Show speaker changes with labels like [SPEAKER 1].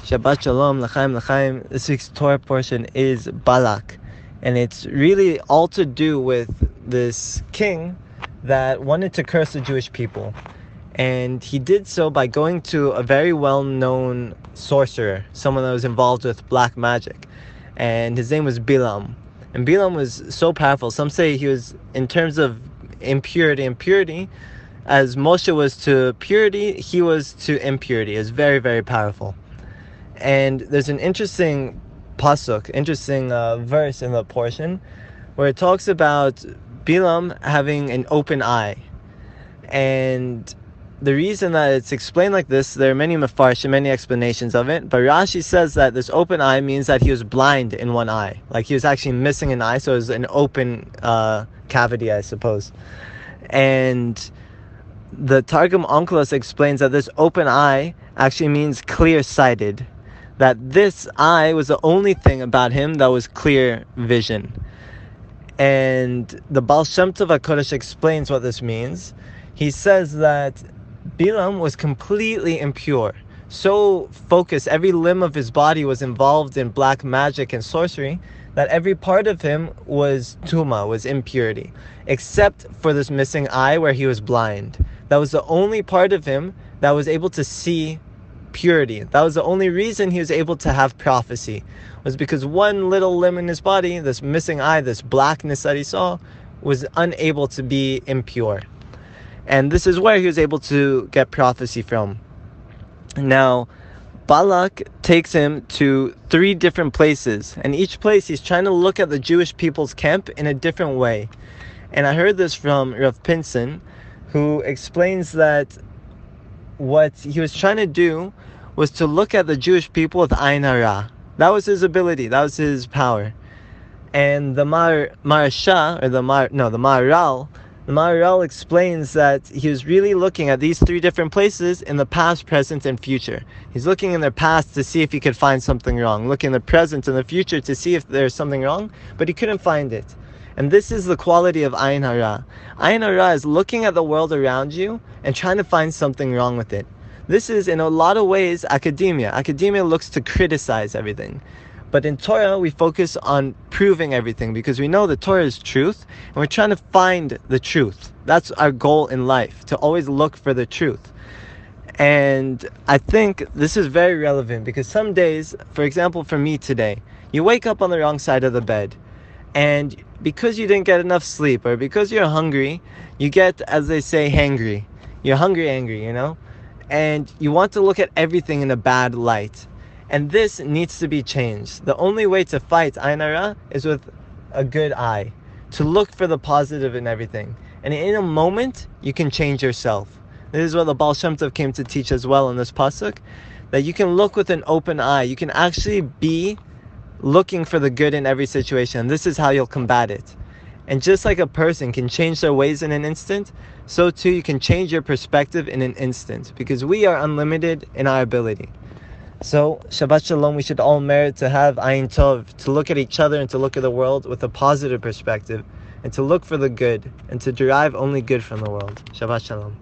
[SPEAKER 1] Shabbat Shalom, L'chaim, L'chaim. This week's Torah portion is Balak. And it's really all to do with this king that wanted to curse the Jewish people. And he did so by going to a very well-known sorcerer, someone that was involved with black magic. And his name was Balaam. And Balaam was so powerful. Some say he was, in terms of impurity, as Moshe was to purity, he was to impurity. It was very, very powerful. And there's an interesting pasuk, verse in the portion where it talks about Balaam having an open eye. And the reason that it's explained like this, there are many mafarshim, many explanations of it, but Rashi says that this open eye means that he was blind in one eye. Like he was actually missing an eye, so it was an open cavity, I suppose. And the Targum Onkelos explains that this open eye actually means clear-sighted. That this eye was the only thing about him that was clear vision. And the Baal Shem Tov HaKodesh explains what this means. He says that Balaam was completely impure. So focused, every limb of his body was involved in black magic and sorcery, that every part of him was tuma, was impurity. Except for this missing eye where he was blind. That was the only part of him that was able to see purity. That was the only reason he was able to have prophecy, was because one little limb in his body, this missing eye, this blackness that he saw, was unable to be impure. And this is where he was able to get prophecy from. Now, Balak takes him to 3 different places, and each place he's trying to look at the Jewish people's camp in a different way. And I heard this from Rav Pinson, who explains that what he was trying to do was to look at the Jewish people with Ayin Hara. That was his ability, that was his power. And the Maharal explains that he was really looking at these 3 different places in the past, present, and future. He's looking in their past to see if he could find something wrong, looking in the present and the future to see if there's something wrong, but he couldn't find it. And this is the quality of Ayin Hara. Ayin Hara is looking at the world around you and trying to find something wrong with it. This is, in a lot of ways, academia. Academia looks to criticize everything. But in Torah, we focus on proving everything because we know the Torah is truth, and we're trying to find the truth. That's our goal in life, to always look for the truth. And I think this is very relevant because some days, for example, for me today, you wake up on the wrong side of the bed. And because you didn't get enough sleep, or because you're hungry, you get, as they say, hangry. You're angry, you know? And you want to look at everything in a bad light. And this needs to be changed. The only way to fight Ayin Hara is with a good eye, to look for the positive in everything. And in a moment, you can change yourself. This is what the Baal Shem Tov came to teach as well in this pasuk, that you can look with an open eye. You can actually be looking for the good in every situation. This is how you'll combat it. And just like a person can change their ways in an instant, so too you can change your perspective in an instant, because we are unlimited in our ability. So, Shabbat Shalom, we should all merit to have Ayin Tov, to look at each other and to look at the world with a positive perspective, and to look for the good, and to derive only good from the world. Shabbat Shalom.